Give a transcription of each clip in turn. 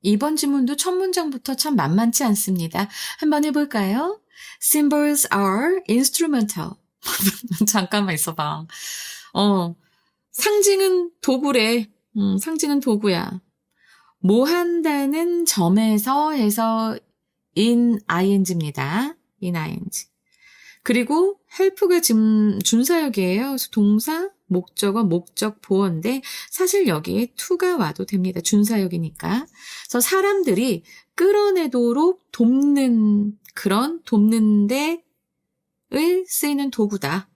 이번 지문도 첫 문장부터 참 만만치 않습니다. 한번 해볼까요? Symbols are instrumental. 잠깐만 있어봐. 상징은 도구래. 상징은 도구야. 뭐 한다는 점에서 해서 in ing입니다. in ing. 그리고 help가 지금 준사역이에요. 그래서 동사, 목적어, 목적, 보어인데 사실 여기에 to가 와도 됩니다. 준사역이니까. 그래서 사람들이 끌어내도록 돕는 그런 돕는 데을 쓰이는 도구다.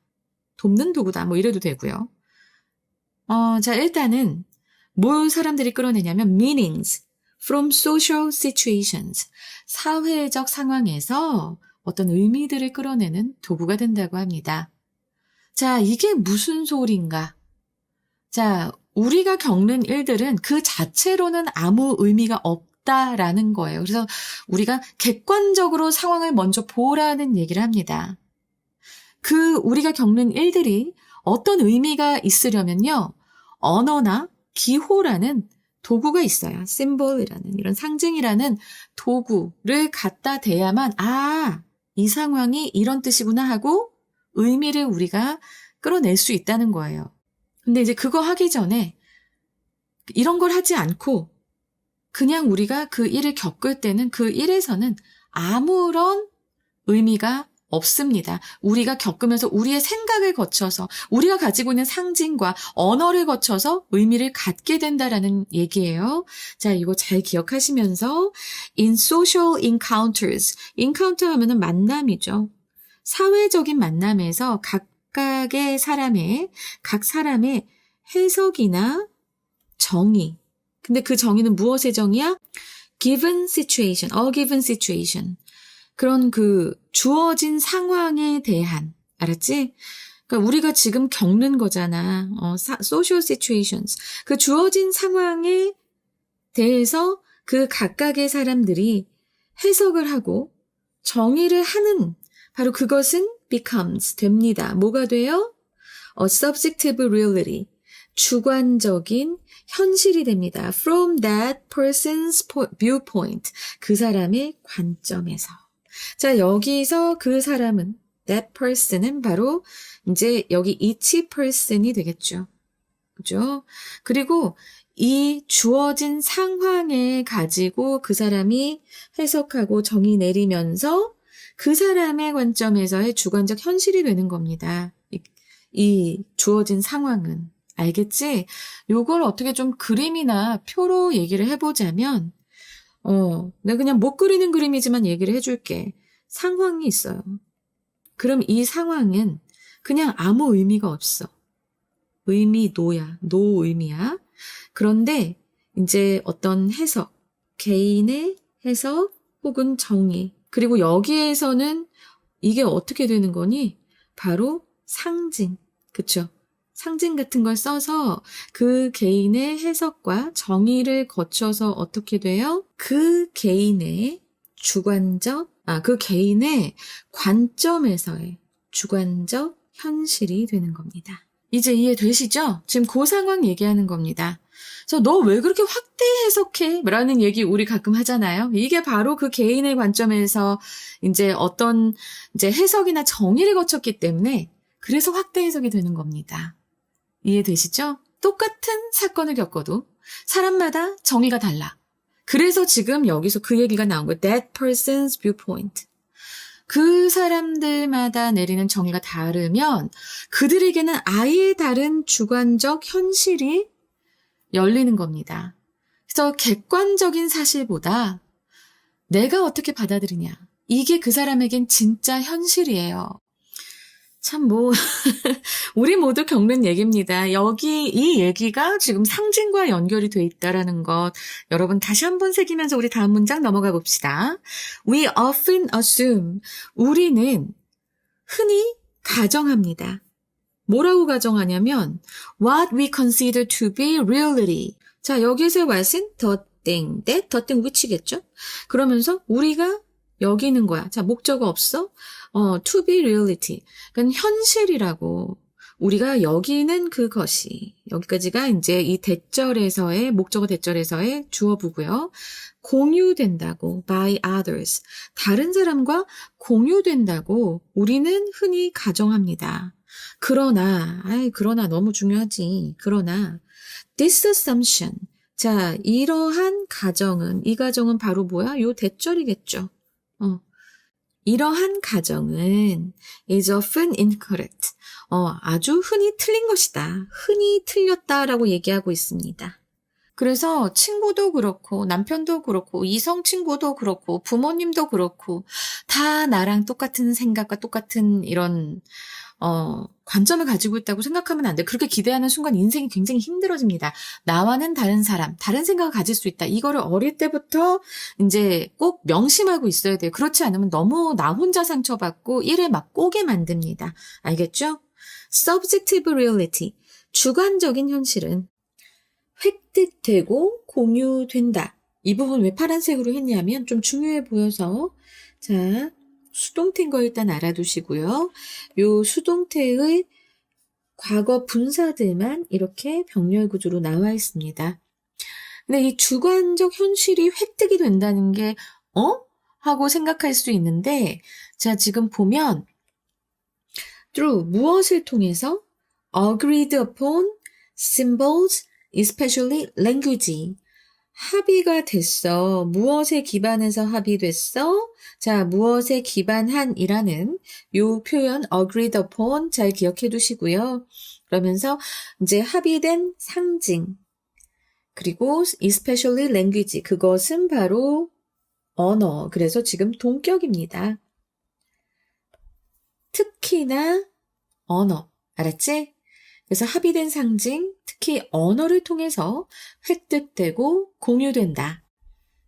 돕는 도구다. 뭐 이래도 되고요. 자, 일단은 뭘 사람들이 끌어내냐면 meanings from social situations. 사회적 상황에서 어떤 의미들을 끌어내는 도구가 된다고 합니다. 자, 이게 무슨 소린가? 자, 우리가 겪는 일들은 그 자체로는 아무 의미가 없다라는 거예요. 그래서 우리가 객관적으로 상황을 먼저 보라는 얘기를 합니다. 우리가 겪는 일들이 어떤 의미가 있으려면요. 언어나 기호라는 도구가 있어요. 심볼이라는 이런 상징이라는 도구를 갖다 대야만 이 상황이 이런 뜻이구나 하고 의미를 우리가 끌어낼 수 있다는 거예요. 근데 이제 그거 하기 전에 이런 걸 하지 않고 그냥 우리가 그 일을 겪을 때는 그 일에서는 아무런 의미가 없습니다. 우리가 겪으면서 우리의 생각을 거쳐서 우리가 가지고 있는 상징과 언어를 거쳐서 의미를 갖게 된다라는 얘기예요. 자, 이거 잘 기억하시면서 in social encounters, encounter 하면은 만남이죠. 사회적인 만남에서 각 사람의 해석이나 정의. 근데 그 정의는 무엇의 정의야? given situation, a given situation. 그런 주어진 상황에 대한, 알았지? 그러니까 우리가 지금 겪는 거잖아. social situations. 그 주어진 상황에 대해서 그 각각의 사람들이 해석을 하고 정의를 하는, 바로 그것은 becomes, 됩니다. 뭐가 돼요? subjective reality. 주관적인 현실이 됩니다. From that person's viewpoint. 그 사람의 관점에서. 자, 여기서 그 사람은, that person은 바로 이제 여기 each person이 되겠죠. 그죠? 그리고 이 주어진 상황에 가지고 그 사람이 해석하고 정의 내리면서 그 사람의 관점에서의 주관적 현실이 되는 겁니다. 이 주어진 상황은. 알겠지? 요걸 어떻게 좀 그림이나 표로 얘기를 해보자면, 내가 그냥 못 그리는 그림이지만 얘기를 해줄게. 상황이 있어요. 그럼 이 상황은 그냥 아무 의미가 없어. 의미노야. 노의미야. 그런데 이제 어떤 해석, 개인의 해석 혹은 정의. 그리고 여기에서는 이게 어떻게 되는 거니? 바로 상징. 그쵸? 상징 같은 걸 써서 그 개인의 해석과 정의를 거쳐서 어떻게 돼요? 그 개인의 그 개인의 관점에서의 주관적 현실이 되는 겁니다. 이제 이해되시죠? 지금 그 상황 얘기하는 겁니다. 그래서 너 왜 그렇게 확대 해석해? 라는 얘기 우리 가끔 하잖아요. 이게 바로 그 개인의 관점에서 이제 어떤 이제 해석이나 정의를 거쳤기 때문에 그래서 확대 해석이 되는 겁니다. 이해되시죠? 똑같은 사건을 겪어도 사람마다 정의가 달라. 그래서 지금 여기서 그 얘기가 나온 거예요. That person's viewpoint. 그 사람들마다 내리는 정의가 다르면 그들에게는 아예 다른 주관적 현실이 열리는 겁니다. 그래서 객관적인 사실보다 내가 어떻게 받아들이냐. 이게 그 사람에겐 진짜 현실이에요. 참 우리 모두 겪는 얘기입니다. 여기 이 얘기가 지금 상징과 연결이 돼 있다라는 것 여러분 다시 한번 새기면서 우리 다음 문장 넘어가 봅시다. We often assume. 우리는 흔히 가정합니다. 뭐라고 가정하냐면 what we consider to be reality. 자, 여기서 what은 the thing, that, the thing which겠죠? 그러면서 우리가 여기는 거야. 자, 목적어 없어? to be reality. 그러니까 현실이라고. 우리가 여기는 그것이. 여기까지가 이제 이 대절에서의, 목적어 대절에서의 주어부고요. 공유된다고, by others. 다른 사람과 공유된다고 우리는 흔히 가정합니다. 그러나 너무 중요하지. 그러나, this assumption. 자, 이러한 가정은, 이 가정은 바로 뭐야? 요 대절이겠죠. 이러한 가정은 is often incorrect. 아주 흔히 틀린 것이다. 흔히 틀렸다라고 얘기하고 있습니다. 그래서 친구도 그렇고 남편도 그렇고 이성 친구도 그렇고 부모님도 그렇고 다 나랑 똑같은 생각과 똑같은 이런 관점을 가지고 있다고 생각하면 안 돼. 그렇게 기대하는 순간 인생이 굉장히 힘들어집니다. 나와는 다른 사람, 다른 생각을 가질 수 있다. 이거를 어릴 때부터 이제 꼭 명심하고 있어야 돼요. 그렇지 않으면 너무 나 혼자 상처받고 일을 막 꼬게 만듭니다. 알겠죠? Subjective reality, 주관적인 현실은 획득되고 공유된다. 이 부분 왜 파란색으로 했냐면 좀 중요해 보여서 자, 수동태인 거 일단 알아두시고요. 요 수동태의 과거 분사들만 이렇게 병렬 구조로 나와 있습니다. 근데 이 주관적 현실이 획득이 된다는 게 하고 생각할 수 있는데 자, 지금 보면 through 무엇을 통해서 agreed upon symbols, especially language. 합의가 됐어. 무엇에 기반해서 합의됐어? 자, 무엇에 기반한이라는 요 표현 agreed upon 잘 기억해 두시고요. 그러면서 이제 합의된 상징 그리고 especially language 그것은 바로 언어. 그래서 지금 동격입니다. 특히나 언어. 알았지? 그래서 합의된 상징, 특히 언어를 통해서 획득되고 공유된다.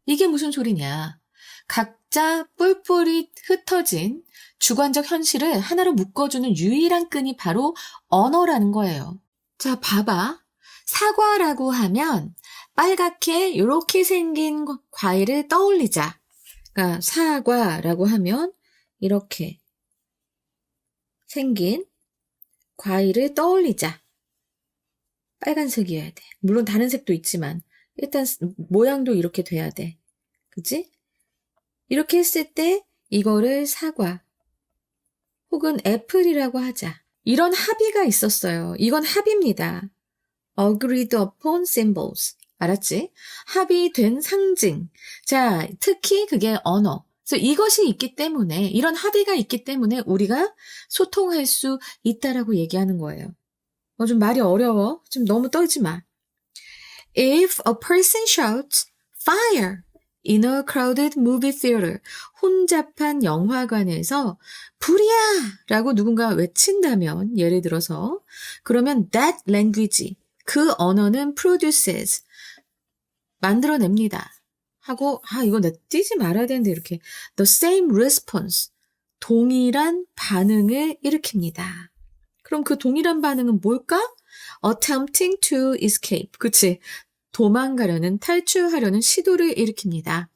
이게 무슨 소리냐? 각자 뿔뿔이 흩어진 주관적 현실을 하나로 묶어주는 유일한 끈이 바로 언어라는 거예요. 자, 봐봐. 사과라고 하면 빨갛게 이렇게 생긴 과일을 떠올리자. 그러니까 사과라고 하면 이렇게 생긴 과일을 떠올리자. 빨간색이어야 돼. 물론 다른 색도 있지만 일단 모양도 이렇게 돼야 돼. 그치? 이렇게 했을 때 이거를 사과 혹은 애플이라고 하자. 이런 합의가 있었어요. 이건 합의입니다. Agreed upon symbols. 알았지? 합의된 상징. 자, 특히 그게 언어. 그래서 이것이 있기 때문에 이런 합의가 있기 때문에 우리가 소통할 수 있다라고 얘기하는 거예요. 좀 말이 어려워. 좀 너무 떨지 마. If a person shouts fire in a crowded movie theater, 혼잡한 영화관에서 불이야! 라고 누군가 외친다면 예를 들어서 그러면 that language, 그 언어는 produces, 만들어냅니다. 하고 이거 나 띄지 말아야 되는데 이렇게 the same response, 동일한 반응을 일으킵니다. 그럼 그 동일한 반응은 뭘까? attempting to escape. 그치? 도망가려는, 탈출하려는 시도를 일으킵니다.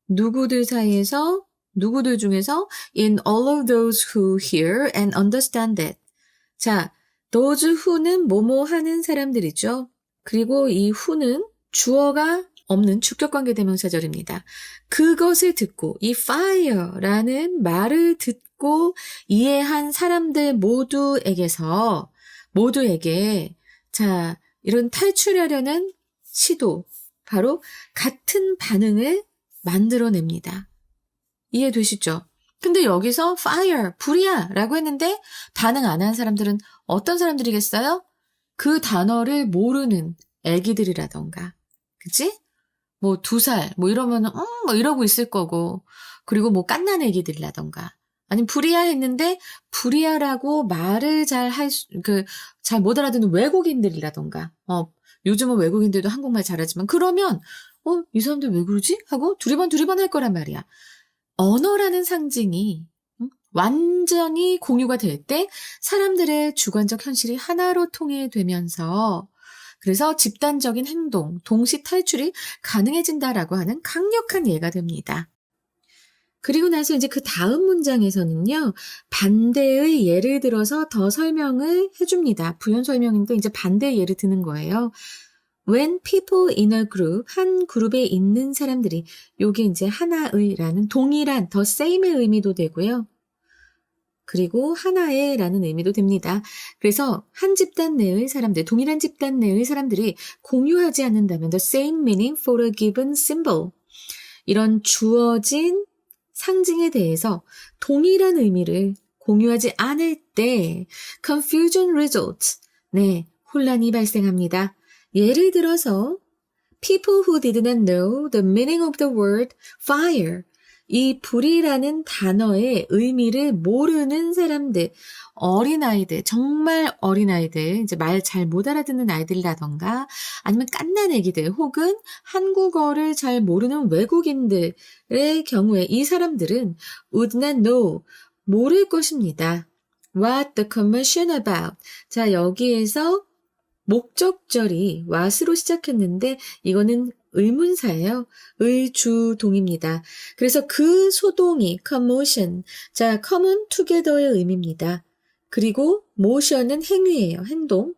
누구들 중에서 in all of those who hear and understand it. 자, those who는 뭐뭐 하는 사람들이죠. 그리고 이 who는 주어가 없는 주격관계 대명사절입니다. 그것을 듣고 이 fire라는 말을 듣고 이해한 사람들 모두에게 자, 이런 탈출하려는 시도, 바로 같은 반응을 만들어냅니다. 이해되시죠? 근데 여기서 fire, 불이야 라고 했는데 반응 안 한 사람들은 어떤 사람들이겠어요? 그 단어를 모르는 애기들이라던가, 그치? 뭐 2살, 뭐 이러면은, 뭐 이러고 있을 거고, 그리고 뭐 갓난 애기들이라던가, 아니면 불이야 했는데, 불이야라고 말을 잘 못 알아듣는 외국인들이라던가, 요즘은 외국인들도 한국말 잘하지만, 그러면, 이 사람들 왜 그러지? 하고 두리번 할 거란 말이야. 언어라는 상징이 완전히 공유가 될 때, 사람들의 주관적 현실이 하나로 통일되면서, 그래서 집단적인 행동, 동시 탈출이 가능해진다라고 하는 강력한 예가 됩니다. 그리고 나서 이제 그 다음 문장에서는요, 반대의 예를 들어서 더 설명을 해줍니다. 부연 설명인데 이제 반대의 예를 드는 거예요. When people in a group, 한 그룹에 있는 사람들이, 요게 이제 하나의라는 동일한, the same의 의미도 되고요. 그리고 하나의 라는 의미도 됩니다. 그래서 한 집단 내의 사람들, 동일한 집단 내의 사람들이 공유하지 않는다면 the same meaning for a given symbol. 이런 주어진 상징에 대해서 동일한 의미를 공유하지 않을 때 confusion results. 네, 혼란이 발생합니다. 예를 들어서 people who did not know the meaning of the word fire. 이 불이라는 단어의 의미를 모르는 사람들, 어린아이들, 정말 어린아이들, 이제 말 잘 못 알아듣는 아이들이라던가 아니면 갓난 애기들 혹은 한국어를 잘 모르는 외국인들의 경우에 이 사람들은 would not know, 모를 것입니다. What the commotion about. 자, 여기에서 목적절이 what으로 시작했는데 이거는 의문사예요. 의주동입니다. 그래서 그 소동이 commotion. 자, common together의 의미입니다. 그리고 motion은 행위예요. 행동.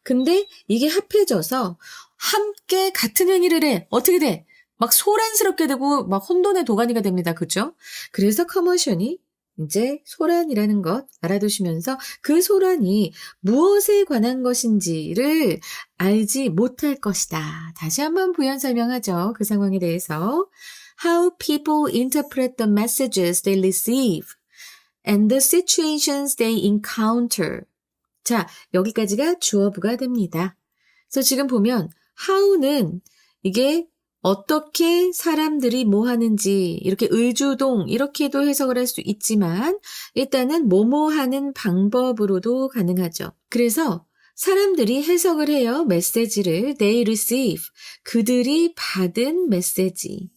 근데 이게 합해져서 함께 같은 행위를 해. 어떻게 돼? 막 소란스럽게 되고 막 혼돈의 도가니가 됩니다. 그죠? 그래서 commotion이 이제 소란이라는 것 알아두시면서 그 소란이 무엇에 관한 것인지를 알지 못할 것이다. 다시 한번 부연 설명하죠. 그 상황에 대해서. How people interpret the messages they receive and the situations they encounter. 자, 여기까지가 주어부가 됩니다. 그래서 지금 보면 how는 이게 어떻게 사람들이 뭐 하는지 이렇게 의주동 이렇게도 해석을 할 수 있지만 일단은 뭐뭐 하는 방법으로도 가능하죠. 그래서 사람들이 해석을 해요. 메시지를 they receive. 그들이 받은 메시지.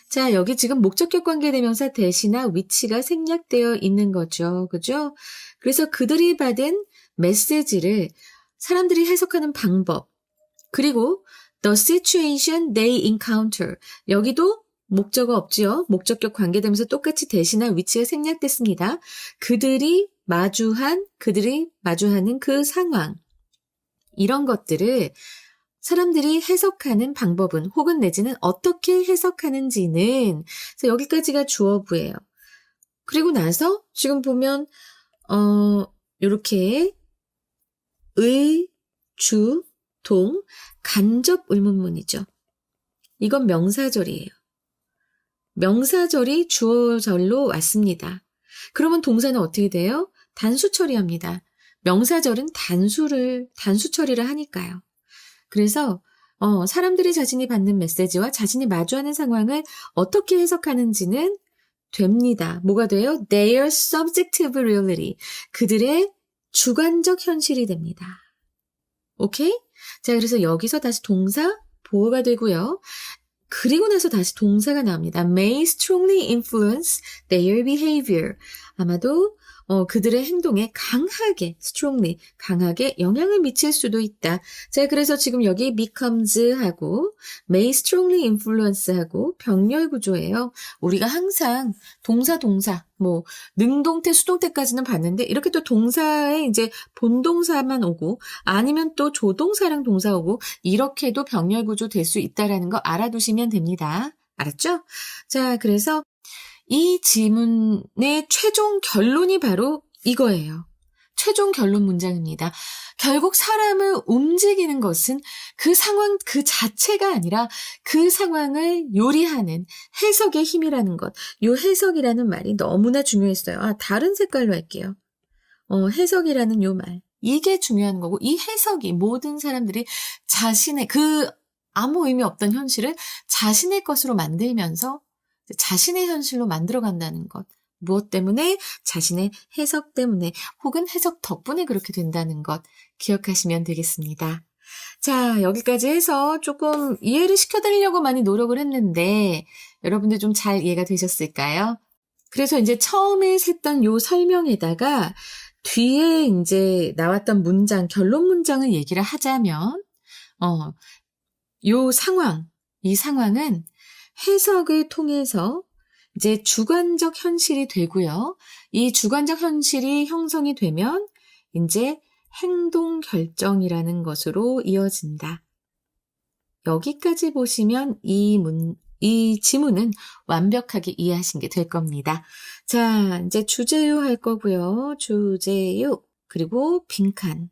자, 여기 지금 목적격 관계대명사 대시나 위치가 생략되어 있는 거죠. 그죠? 그래서 그들이 받은 메시지를 사람들이 해석하는 방법 그리고 the situation they encounter. 여기도 목적어 없지요. 목적격 관계되면서 똑같이 대시나 위치가 생략됐습니다. 그들이 마주하는 그 상황. 이런 것들을 사람들이 해석하는 방법은 혹은 내지는 어떻게 해석하는지는 그래서 여기까지가 주어부예요. 그리고 나서 지금 보면 이렇게 의, 주, 동, 간접 의문문이죠. 이건 명사절이에요. 명사절이 주어절로 왔습니다. 그러면 동사는 어떻게 돼요? 단수 처리합니다. 명사절은 단수 처리를 하니까요. 그래서 사람들이 자신이 받는 메시지와 자신이 마주하는 상황을 어떻게 해석하는지는 됩니다. 뭐가 돼요? Their subjective reality. 그들의 주관적 현실이 됩니다. 오케이? 자, 그래서 여기서 다시 동사 보호가 되고요. 그리고 나서 다시 동사가 나옵니다. May strongly influence their behavior. 아마도 그들의 행동에 strongly, 강하게 영향을 미칠 수도 있다. 자, 그래서 지금 여기 becomes 하고 may strongly influence 하고 병렬 구조예요. 우리가 항상 동사, 뭐, 능동태, 수동태까지는 봤는데 이렇게 또 동사에 이제 본동사만 오고 아니면 또 조동사랑 동사 오고 이렇게도 병렬 구조 될 수 있다라는 거 알아두시면 됩니다. 알았죠? 자, 그래서 이 지문의 최종 결론이 바로 이거예요. 최종 결론 문장입니다. 결국 사람을 움직이는 것은 그 상황 그 자체가 아니라 그 상황을 요리하는 해석의 힘이라는 것. 이 해석이라는 말이 너무나 중요했어요. 다른 색깔로 할게요. 해석이라는 요 말. 이게 중요한 거고 이 해석이 모든 사람들이 자신의 아무 의미 없던 현실을 자신의 것으로 만들면서 자신의 현실로 만들어간다는 것. 무엇 때문에? 자신의 해석 때문에 혹은 해석 덕분에 그렇게 된다는 것 기억하시면 되겠습니다. 자, 여기까지 해서 조금 이해를 시켜드리려고 많이 노력을 했는데 여러분들 좀 잘 이해가 되셨을까요? 그래서 이제 처음에 했던 요 설명에다가 뒤에 이제 나왔던 문장, 결론 문장을 얘기를 하자면 이 상황은 해석을 통해서 이제 주관적 현실이 되고요. 이 주관적 현실이 형성이 되면 이제 행동 결정이라는 것으로 이어진다. 여기까지 보시면 이 지문은 완벽하게 이해하신 게 될 겁니다. 자, 이제 주제요 할 거고요. 주제요. 그리고 빈칸.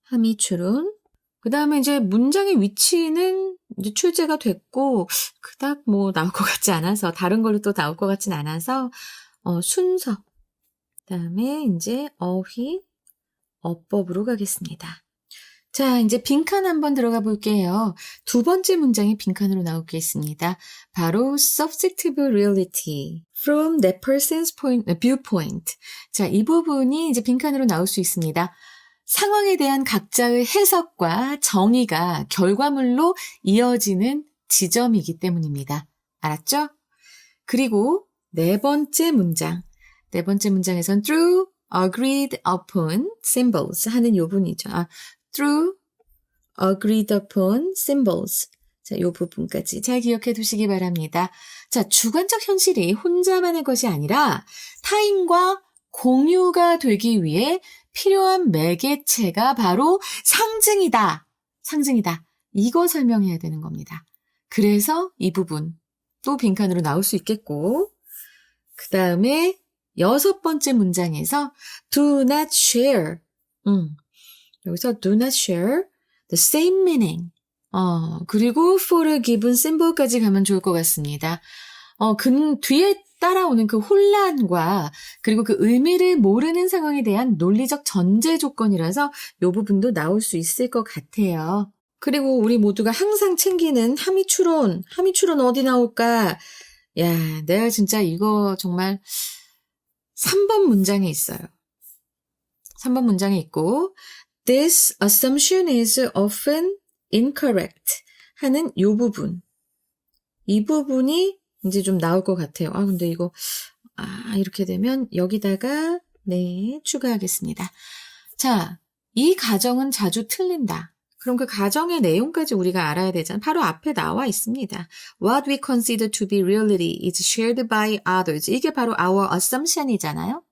함의추론. 그 다음에 이제 문장의 위치는 이제 출제가 됐고, 그닥 뭐 나올 것 같지 않아서, 다른 걸로 또 나올 것 같진 않아서, 순서. 그 다음에 이제 어휘, 어법으로 가겠습니다. 자, 이제 빈칸 한번 들어가 볼게요. 두 번째 문장이 빈칸으로 나오겠습니다. 바로 subjective reality from that person's viewpoint. 자, 이 부분이 이제 빈칸으로 나올 수 있습니다. 상황에 대한 각자의 해석과 정의가 결과물로 이어지는 지점이기 때문입니다. 알았죠? 그리고 네 번째 문장에선 through agreed upon symbols 하는 요 부분이죠. through agreed upon symbols. 자, 요 부분까지 잘 기억해 두시기 바랍니다. 자, 주관적 현실이 혼자만의 것이 아니라 타인과 공유가 되기 위해 필요한 매개체가 바로 상징이다. 이거 설명해야 되는 겁니다. 그래서 이 부분 또 빈칸으로 나올 수 있겠고, 그 다음에 여섯 번째 문장에서 do not share. 여기서 do not share the same meaning. 그리고 for a given symbol까지 가면 좋을 것 같습니다. 뒤에 따라오는 그 혼란과 그리고 그 의미를 모르는 상황에 대한 논리적 전제 조건이라서 이 부분도 나올 수 있을 것 같아요. 그리고 우리 모두가 항상 챙기는 함의추론 어디 나올까? 야, 내가 진짜 이거 정말 3번 문장에 있어요. 3번 문장에 있고 This assumption is often incorrect 하는 이 부분. 이 부분이 이제 좀 나올 것 같아요. 근데 이거 이렇게 되면 여기다가 추가하겠습니다. 자, 이 가정은 자주 틀린다. 그럼 그 가정의 내용까지 우리가 알아야 되잖아요. 바로 앞에 나와 있습니다. What we consider to be reality is shared by others. 이게 바로 our assumption이잖아요.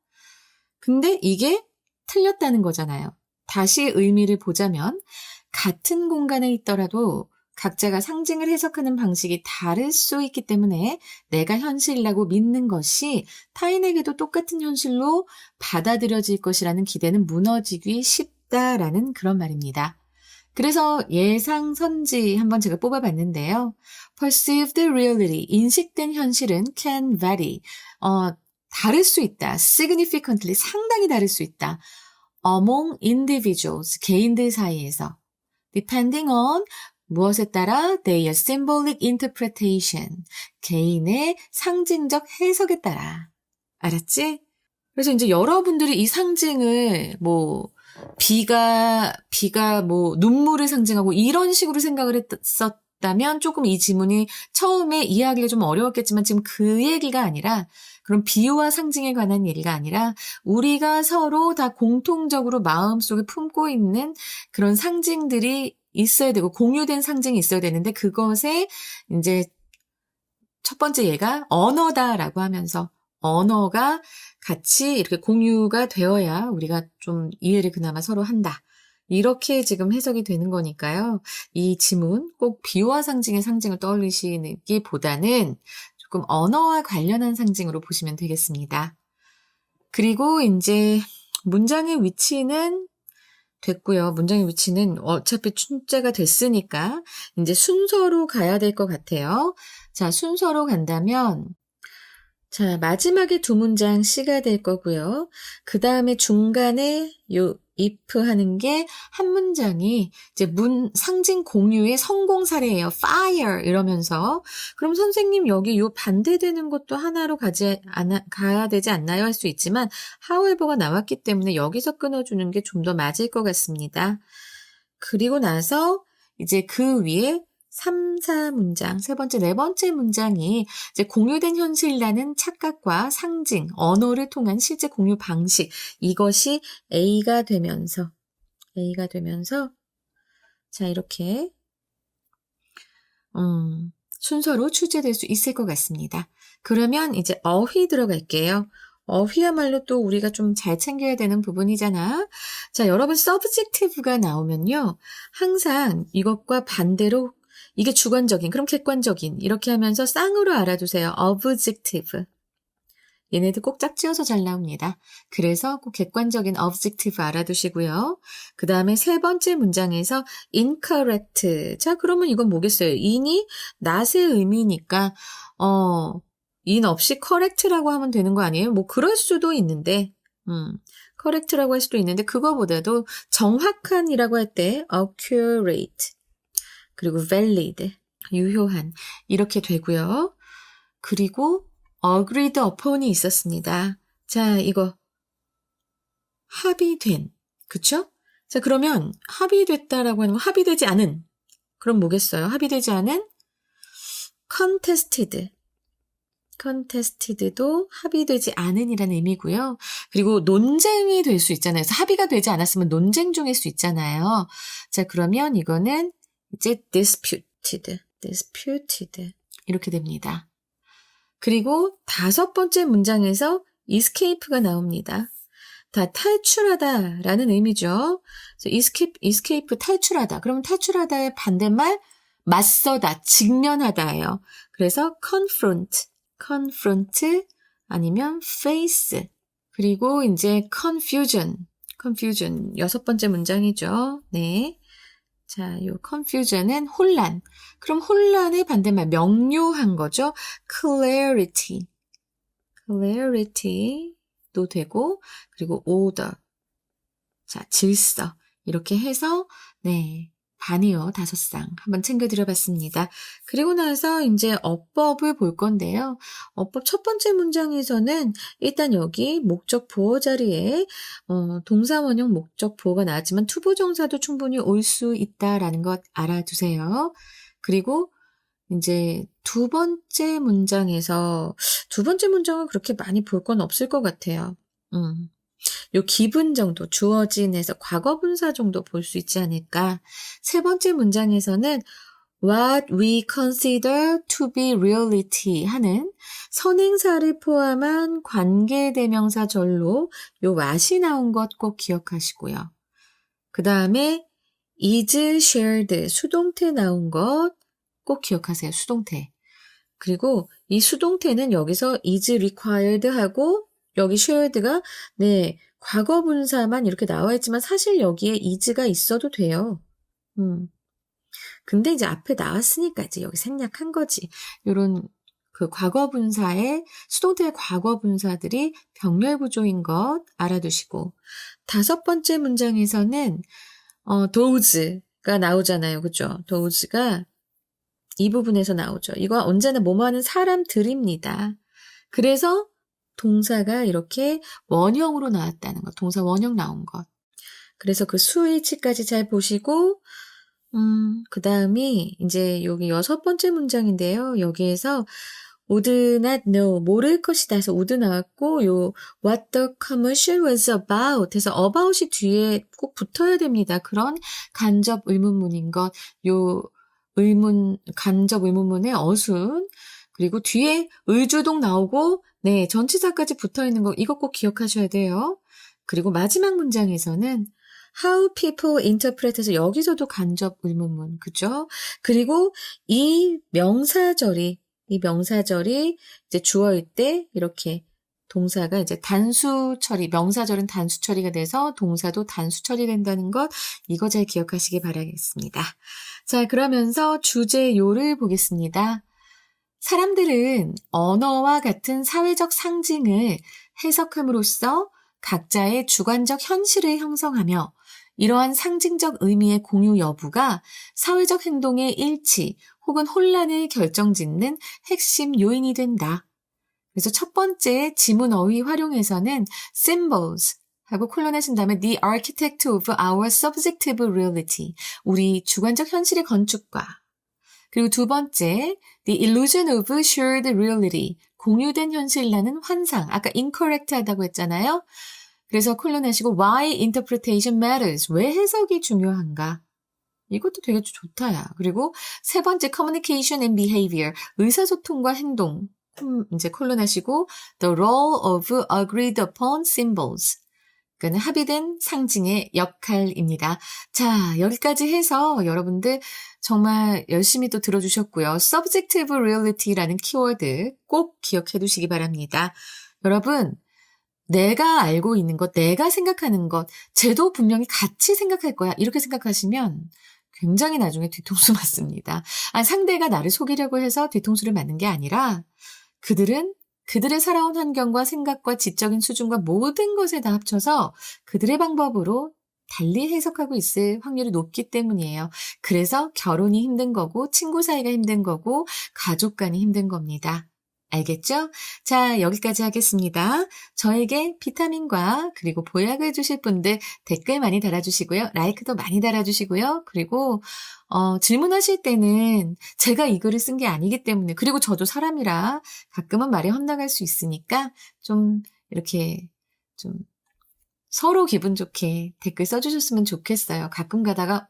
근데 이게 틀렸다는 거잖아요. 다시 의미를 보자면 같은 공간에 있더라도 각자가 상징을 해석하는 방식이 다를 수 있기 때문에 내가 현실이라고 믿는 것이 타인에게도 똑같은 현실로 받아들여질 것이라는 기대는 무너지기 쉽다라는 그런 말입니다. 그래서 예상선지 한번 제가 뽑아봤는데요. Perceived reality, 인식된 현실은 can vary, 다를 수 있다. Significantly, 상당히 다를 수 있다. Among individuals, 개인들 사이에서. Depending on 무엇에 따라 their symbolic interpretation, 개인의 상징적 해석에 따라. 알았지? 그래서 이제 여러분들이 이 상징을 비가 눈물을 상징하고 이런 식으로 생각을 했었다면 조금 이 지문이 처음에 이해하기가 좀 어려웠겠지만 지금 그 얘기가 아니라 그런 비유와 상징에 관한 얘기가 아니라 우리가 서로 다 공통적으로 마음속에 품고 있는 그런 상징들이 있어야 되고 공유된 상징이 있어야 되는데 그것에 이제 첫 번째 얘가 언어다라고 하면서 언어가 같이 이렇게 공유가 되어야 우리가 좀 이해를 그나마 서로 한다. 이렇게 지금 해석이 되는 거니까요. 이 지문 꼭 비유와 상징의 상징을 떠올리시기보다는 조금 언어와 관련한 상징으로 보시면 되겠습니다. 그리고 이제 문장의 위치는 됐고요. 문장의 위치는 어차피 출제가 됐으니까 이제 순서로 가야 될 것 같아요. 자, 순서로 간다면 자, 마지막에 두 문장 C가 될 거고요. 그 다음에 중간에 요 if 하는 게 한 문장이 이제 상징 공유의 성공 사례예요. fire 이러면서 그럼 선생님 여기 요 반대되는 것도 하나로 가야 되지 않나요? 할 수 있지만 however가 나왔기 때문에 여기서 끊어주는 게 좀 더 맞을 것 같습니다. 그리고 나서 이제 그 위에 3, 4문장, 세 번째, 네 번째 문장이 이제 공유된 현실이라는 착각과 상징, 언어를 통한 실제 공유 방식, 이것이 A가 되면서, 자, 이렇게, 순서로 출제될 수 있을 것 같습니다. 그러면 이제 어휘 들어갈게요. 어휘야말로 또 우리가 좀 잘 챙겨야 되는 부분이잖아. 자, 여러분 subjective가 나오면요. 항상 이것과 반대로 이게 주관적인, 그럼 객관적인 이렇게 하면서 쌍으로 알아두세요. objective. 얘네들 꼭 짝지어서 잘 나옵니다. 그래서 꼭 객관적인 objective 알아두시고요. 그 다음에 세 번째 문장에서 incorrect. 자, 그러면 이건 뭐겠어요? in이 not의 의미니까 in 없이 correct라고 하면 되는 거 아니에요? 뭐 그럴 수도 있는데 correct라고 할 수도 있는데 그거보다도 정확한이라고 할 때 accurate 그리고 valid, 유효한 이렇게 되고요. 그리고 agreed upon이 있었습니다. 자, 이거 합의된, 그쵸? 자, 그러면 합의됐다라고 하는 건 합의되지 않은, 그럼 뭐겠어요? 합의되지 않은 contested도 합의되지 않은이라는 의미고요. 그리고 논쟁이 될 수 있잖아요. 그래서 합의가 되지 않았으면 논쟁 중일 수 있잖아요. 자, 그러면 이거는 이제 disputed 이렇게 됩니다. 그리고 다섯 번째 문장에서 escape가 나옵니다. 다 탈출하다라는 의미죠. escape 탈출하다. 그러면 탈출하다의 반대말 맞서다, 직면하다예요. 그래서 confront 아니면 face. 그리고 이제 confusion 여섯 번째 문장이죠. 네. 자, 요 confusion은 혼란. 그럼 혼란의 반대말 명료한 거죠. clarity도 되고, 그리고 order. 자, 질서. 이렇게 해서 네, 반이요, 5쌍 한번 챙겨드려봤습니다. 그리고 나서 이제 어법을 볼 건데요. 어법 첫 번째 문장에서는 일단 여기 목적 보어 자리에 동사 원형 목적 보어가 나왔지만 투부정사도 충분히 올 수 있다라는 것 알아두세요. 그리고 이제 두 번째 문장은 그렇게 많이 볼 건 없을 것 같아요. 요 기분 정도, 주어진에서 과거분사 정도 볼 수 있지 않을까. 세 번째 문장에서는 what we consider to be reality 하는 선행사를 포함한 관계대명사절로 요 what이 나온 것 꼭 기억하시고요. 그 다음에 is shared, 수동태 나온 것 꼭 기억하세요. 수동태. 그리고 이 수동태는 여기서 is required 하고 여기 shared가 네, 과거분사만 이렇게 나와 있지만 사실 여기에 is가 있어도 돼요. 근데 이제 앞에 나왔으니까 이제 여기 생략한 거지. 요런 그 과거분사의 수동태의 과거분사들이 병렬구조인 것 알아두시고 다섯 번째 문장에서는 those가 나오잖아요. 그죠? those가 이 부분에서 나오죠. 이거 언제나 뭐뭐 하는 사람들입니다. 그래서 동사가 이렇게 원형으로 나왔다는 것, 동사 원형 나온 것. 그래서 그 수위치까지 잘 보시고, 그 다음이 이제 여기 여섯 번째 문장인데요. 여기에서 would not know, 모를 것이다 해서 would 나왔고, 요 what the commercial was about 해서 about이 뒤에 꼭 붙어야 됩니다. 그런 간접 의문문인 것, 요 간접 의문문의 어순, 그리고 뒤에 의주동 나오고, 네, 전치사까지 붙어 있는 거, 이거 꼭 기억하셔야 돼요. 그리고 마지막 문장에서는 how people interpret 해서 여기서도 간접 의문문, 그죠? 그리고 이 명사절이 이제 주어일 때 이렇게 동사가 이제 단수 처리, 명사절은 단수 처리가 돼서 동사도 단수 처리된다는 것, 이거 잘 기억하시기 바라겠습니다. 자, 그러면서 주제요를 보겠습니다. 사람들은 언어와 같은 사회적 상징을 해석함으로써 각자의 주관적 현실을 형성하며 이러한 상징적 의미의 공유 여부가 사회적 행동의 일치 혹은 혼란을 결정짓는 핵심 요인이 된다. 그래서 첫 번째 지문 어휘 활용에서는 symbols 하고 콜론 하신 다음에 the architect of our subjective reality, 우리 주관적 현실의 건축가. 그리고 두 번째 the illusion of shared reality, 공유된 현실이라는 환상. 아까 incorrect 하다고 했잖아요. 그래서 콜론 하시고 why interpretation matters, 왜 해석이 중요한가. 이것도 되게 좋다, 야. 그리고 세 번째, communication and behavior. 의사소통과 행동. 이제 콜론하시고, the role of agreed upon symbols. 그러니까 합의된 상징의 역할입니다. 자, 여기까지 해서 여러분들 정말 열심히 또 들어주셨고요. subjective reality라는 키워드 꼭 기억해 두시기 바랍니다. 여러분, 내가 알고 있는 것, 내가 생각하는 것, 쟤도 분명히 같이 생각할 거야. 이렇게 생각하시면 굉장히 나중에 뒤통수 맞습니다. 상대가 나를 속이려고 해서 뒤통수를 맞는 게 아니라 그들은 그들의 살아온 환경과 생각과 지적인 수준과 모든 것에 다 합쳐서 그들의 방법으로 달리 해석하고 있을 확률이 높기 때문이에요. 그래서 결혼이 힘든 거고 친구 사이가 힘든 거고 가족 간이 힘든 겁니다. 알겠죠? 자, 여기까지 하겠습니다. 저에게 비타민과 그리고 보약을 주실 분들 댓글 많이 달아주시고요. 라이크도 많이 달아주시고요. 그리고 질문하실 때는 제가 이 글을 쓴 게 아니기 때문에 그리고 저도 사람이라 가끔은 말이 헛나갈 수 있으니까 좀 이렇게 좀 서로 기분 좋게 댓글 써주셨으면 좋겠어요. 가끔 가다가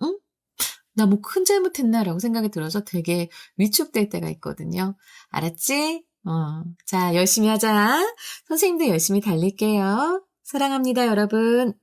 나 뭐 큰 잘못했나라고 생각이 들어서 되게 위축될 때가 있거든요. 알았지? 자, 열심히 하자. 선생님도 열심히 달릴게요. 사랑합니다, 여러분.